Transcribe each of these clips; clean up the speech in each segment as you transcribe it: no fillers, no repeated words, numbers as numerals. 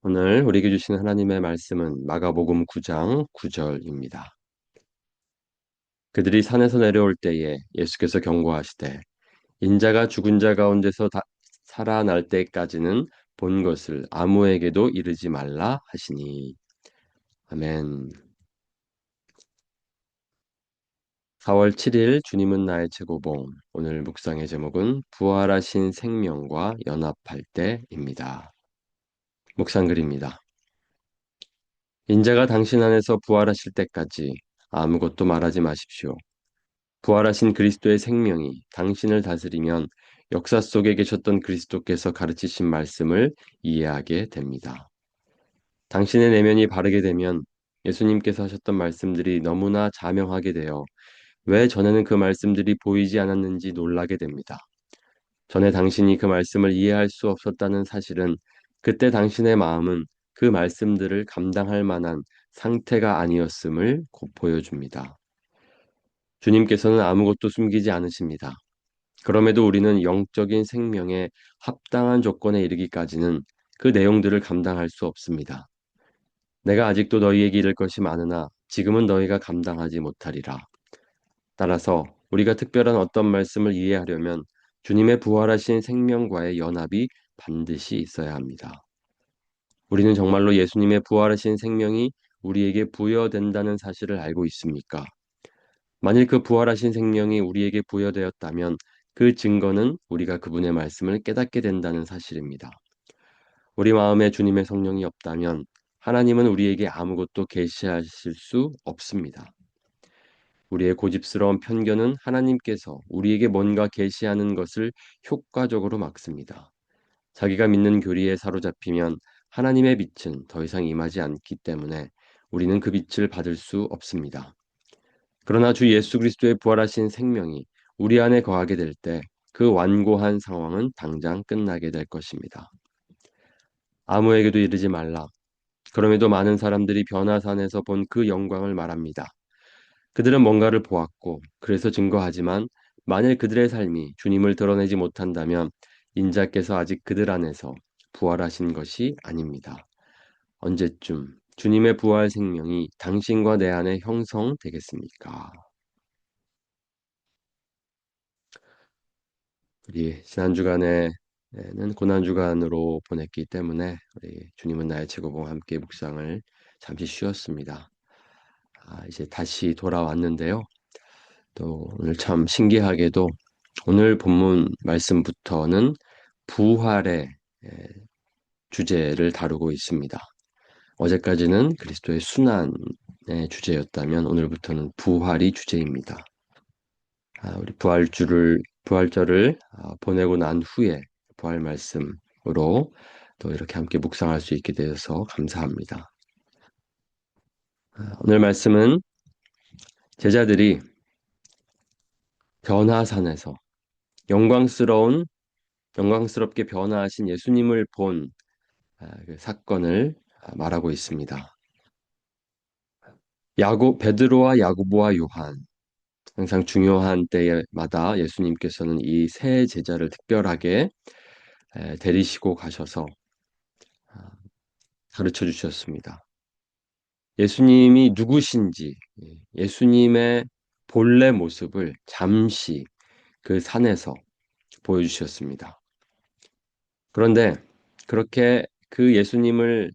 오늘 우리에게 주신 하나님의 말씀은 마가복음 9장 9절입니다. 그들이 산에서 내려올 때에 예수께서 경고하시되 인자가 죽은 자 가운데서 살아날 때까지는 본 것을 아무에게도 이르지 말라 하시니. 아멘. 4월 7일 주님은 나의 최고봉. 오늘 묵상의 제목은 부활하신 생명과 연합할 때입니다. 묵상글입니다. 인자가 당신 안에서 부활하실 때까지 아무것도 말하지 마십시오. 부활하신 그리스도의 생명이 당신을 다스리면 역사 속에 계셨던 그리스도께서 가르치신 말씀을 이해하게 됩니다. 당신의 내면이 바르게 되면 예수님께서 하셨던 말씀들이 너무나 자명하게 되어 왜 전에는 그 말씀들이 보이지 않았는지 놀라게 됩니다. 전에 당신이 그 말씀을 이해할 수 없었다는 사실은 그때 당신의 마음은 그 말씀들을 감당할 만한 상태가 아니었음을 보여줍니다. 주님께서는 아무것도 숨기지 않으십니다. 그럼에도 우리는 영적인 생명에 합당한 조건에 이르기까지는 그 내용들을 감당할 수 없습니다. 내가 아직도 너희에게 이를 것이 많으나 지금은 너희가 감당하지 못하리라. 따라서 우리가 특별한 어떤 말씀을 이해하려면 주님의 부활하신 생명과의 연합이 반드시 있어야 합니다. 우리는 정말로 예수님의 부활하신 생명이 우리에게 부여된다는 사실을 알고 있습니까? 만일 그 부활하신 생명이 우리에게 부여되었다면 그 증거는 우리가 그분의 말씀을 깨닫게 된다는 사실입니다. 우리 마음에 주님의 성령이 없다면 하나님은 우리에게 아무것도 계시하실 수 없습니다. 우리의 고집스러운 편견은 하나님께서 우리에게 뭔가 계시하는 것을 효과적으로 막습니다. 자기가 믿는 교리에 사로잡히면 하나님의 빛은 더 이상 임하지 않기 때문에 우리는 그 빛을 받을 수 없습니다. 그러나 주 예수 그리스도의 부활하신 생명이 우리 안에 거하게 될 때 그 완고한 상황은 당장 끝나게 될 것입니다. 아무에게도 이르지 말라. 그럼에도 많은 사람들이 변화산에서 본 그 영광을 말합니다. 그들은 뭔가를 보았고 그래서 증거하지만 만일 그들의 삶이 주님을 드러내지 못한다면 인자께서 아직 그들 안에서 부활하신 것이 아닙니다. 언제쯤 주님의 부활 생명이 당신과 내 안에 형성되겠습니까? 우리 지난 주간에는 고난 주간으로 보냈기 때문에 우리 주님은 나의 최고봉 함께 묵상을 잠시 쉬었습니다. 이제 다시 돌아왔는데요. 또 오늘 참 신기하게도 오늘 본문 말씀부터는 부활의 에, 주제를 다루고 있습니다. 어제까지는 그리스도의 순환의 주제였다면 오늘부터는 부활이 주제입니다. 우리 부활절을 보내고 난 후에 부활 말씀으로 또 이렇게 함께 묵상할 수 있게 되어서 감사합니다. 오늘 말씀은 제자들이 변화산에서 영광스럽게 변화하신 예수님을 본 그 사건을 말하고 있습니다. 베드로와 야고보와 요한, 항상 중요한 때마다 예수님께서는 이 세 제자를 특별하게 데리시고 가셔서 아, 가르쳐 주셨습니다. 예수님이 누구신지, 예수님의 본래 모습을 잠시 그 산에서 보여주셨습니다. 그런데 그렇게 그 예수님을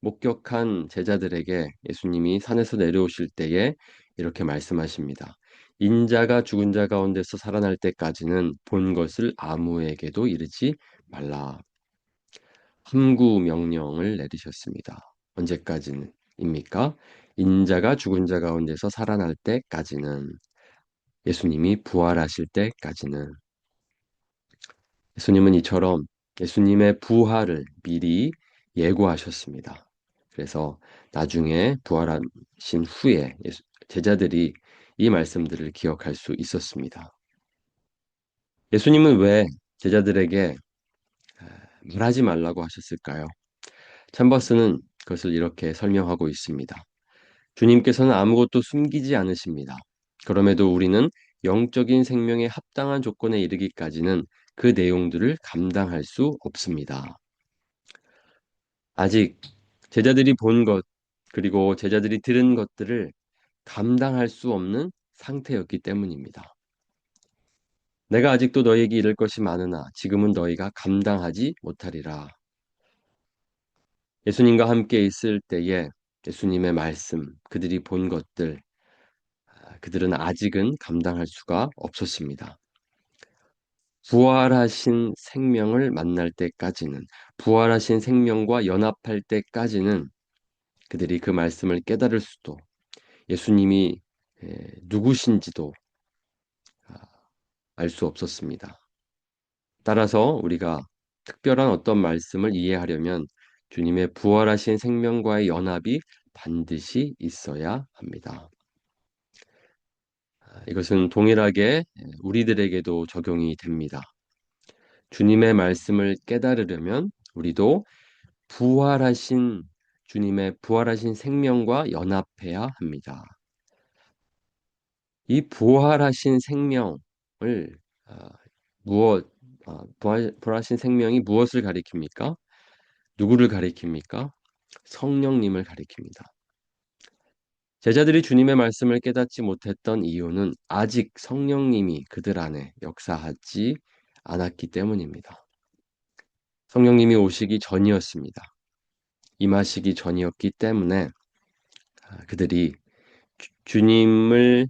목격한 제자들에게 예수님이 산에서 내려오실 때에 이렇게 말씀하십니다. 인자가 죽은 자 가운데서 살아날 때까지는 본 것을 아무에게도 이르지 말라. 함구 명령을 내리셨습니다. 언제까지입니까? 인자가 죽은 자 가운데서 살아날 때까지는, 예수님이 부활하실 때까지는. 예수님은 이처럼 예수님의 부활을 미리 예고하셨습니다. 그래서 나중에 부활하신 후에 제자들이 이 말씀들을 기억할 수 있었습니다. 예수님은 왜 제자들에게 말하지 말라고 하셨을까요? 챔버스는 그것을 이렇게 설명하고 있습니다. 주님께서는 아무것도 숨기지 않으십니다. 그럼에도 우리는 영적인 생명에 합당한 조건에 이르기까지는 그 내용들을 감당할 수 없습니다. 아직 제자들이 본 것, 그리고 제자들이 들은 것들을 감당할 수 없는 상태였기 때문입니다. 내가 아직도 너희에게 이를 것이 많으나 지금은 너희가 감당하지 못하리라. 예수님과 함께 있을 때에 예수님의 말씀, 그들이 본 것들, 그들은 아직은 감당할 수가 없었습니다. 부활하신 생명을 만날 때까지는, 부활하신 생명과 연합할 때까지는 그들이 그 말씀을 깨달을 수도, 예수님이 누구신지도 알 수 없었습니다. 따라서 우리가 특별한 어떤 말씀을 이해하려면 주님의 부활하신 생명과의 연합이 반드시 있어야 합니다. 이것은 동일하게 우리들에게도 적용이 됩니다. 주님의 말씀을 깨달으려면 우리도 부활하신 주님의 부활하신 생명과 연합해야 합니다. 이 부활하신 생명을 아, 무엇 부활하신 생명이 무엇을 가리킵니까? 누구를 가리킵니까? 성령님을 가리킵니다. 제자들이 주님의 말씀을 깨닫지 못했던 이유는 아직 성령님이 그들 안에 역사하지 않았기 때문입니다. 성령님이 오시기 전이었습니다. 임하시기 전이었기 때문에 그들이 주님을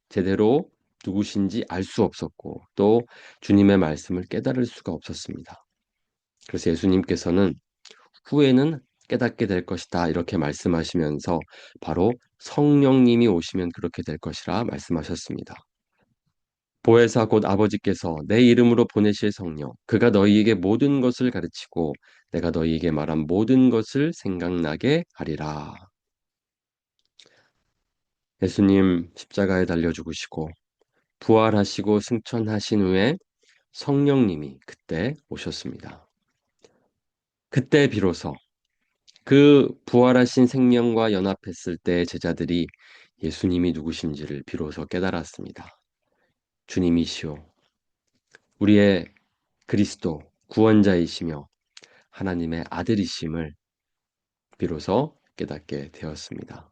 제대로 누구신지 알 수 없었고 또 주님의 말씀을 깨달을 수가 없었습니다. 그래서 예수님께서는 후에는 깨닫게 될 것이다 이렇게 말씀하시면서 바로 성령님이 오시면 그렇게 될 것이라 말씀하셨습니다. 보혜사 곧 아버지께서 내 이름으로 보내실 성령 그가 너희에게 모든 것을 가르치고 내가 너희에게 말한 모든 것을 생각나게 하리라. 예수님 십자가에 달려 죽으시고 부활하시고 승천하신 후에 성령님이 그때 오셨습니다. 그때 비로소 그 부활하신 생명과 연합했을 때 제자들이 예수님이 누구신지를 비로소 깨달았습니다. 주님이시오. 우리의 그리스도 구원자이시며 하나님의 아들이심을 비로소 깨닫게 되었습니다.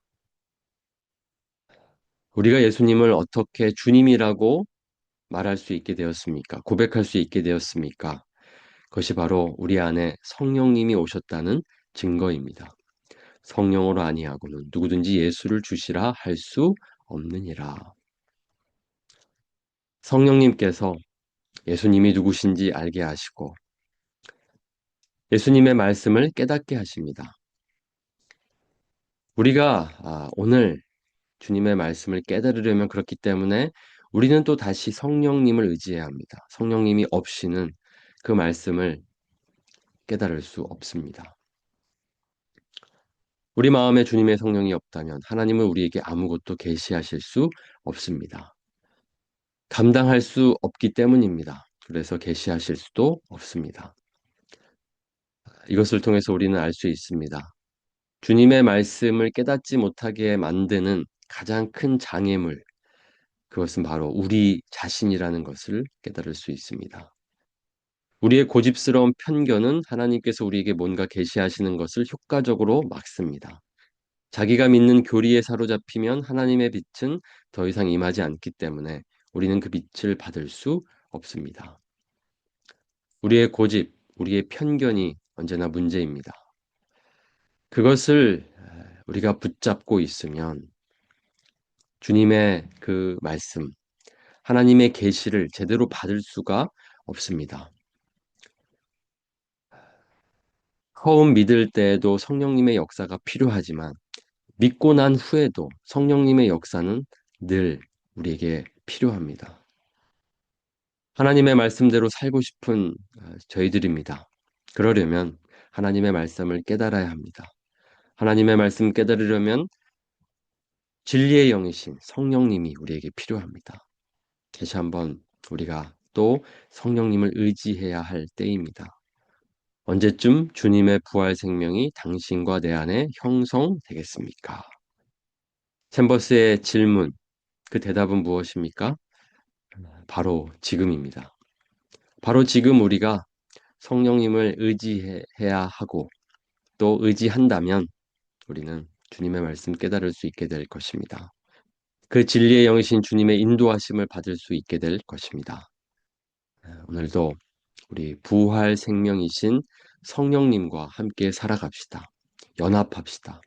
우리가 예수님을 어떻게 주님이라고 말할 수 있게 되었습니까? 고백할 수 있게 되었습니까? 그것이 바로 우리 안에 성령님이 오셨다는 증거입니다. 성령으로 아니하고는 누구든지 예수를 주시라 할 수 없느니라. 성령님께서 예수님이 누구신지 알게 하시고 예수님의 말씀을 깨닫게 하십니다. 우리가 오늘 주님의 말씀을 깨달으려면 그렇기 때문에 우리는 또 다시 성령님을 의지해야 합니다. 성령님이 없이는 그 말씀을 깨달을 수 없습니다. 우리 마음에 주님의 성령이 없다면 하나님은 우리에게 아무것도 계시하실 수 없습니다. 감당할 수 없기 때문입니다. 그래서 계시하실 수도 없습니다. 이것을 통해서 우리는 알 수 있습니다. 주님의 말씀을 깨닫지 못하게 만드는 가장 큰 장애물, 그것은 바로 우리 자신이라는 것을 깨달을 수 있습니다. 우리의 고집스러운 편견은 하나님께서 우리에게 뭔가 계시하시는 것을 효과적으로 막습니다. 자기가 믿는 교리에 사로잡히면 하나님의 빛은 더 이상 임하지 않기 때문에 우리는 그 빛을 받을 수 없습니다. 우리의 고집, 우리의 편견이 언제나 문제입니다. 그것을 우리가 붙잡고 있으면 주님의 그 말씀, 하나님의 계시를 제대로 받을 수가 없습니다. 처음 믿을 때에도 성령님의 역사가 필요하지만 믿고 난 후에도 성령님의 역사는 늘 우리에게 필요합니다. 하나님의 말씀대로 살고 싶은 저희들입니다. 그러려면 하나님의 말씀을 깨달아야 합니다. 하나님의 말씀 깨달으려면 진리의 영이신 성령님이 우리에게 필요합니다. 다시 한번 우리가 또 성령님을 의지해야 할 때입니다. 언제쯤 주님의 부활 생명이 당신과 내 안에 형성되겠습니까? 챔버스의 질문, 그 대답은 무엇입니까? 바로 지금입니다. 바로 지금 우리가 성령님을 의지해야 하고 또 의지한다면 우리는 주님의 말씀 깨달을 수 있게 될 것입니다. 그 진리의 영이신 주님의 인도하심을 받을 수 있게 될 것입니다. 오늘도 우리 부활 생명이신 성령님과 함께 살아갑시다. 연합합시다.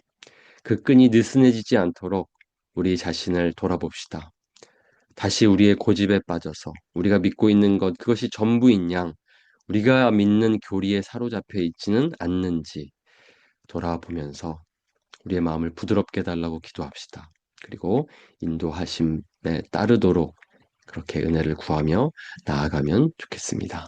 그 끈이 느슨해지지 않도록 우리 자신을 돌아봅시다. 다시 우리의 고집에 빠져서 우리가 믿고 있는 것 그것이 전부인 양 우리가 믿는 교리에 사로잡혀 있지는 않는지 돌아보면서 우리의 마음을 부드럽게 달라고 기도합시다. 그리고 인도하심에 따르도록 그렇게 은혜를 구하며 나아가면 좋겠습니다.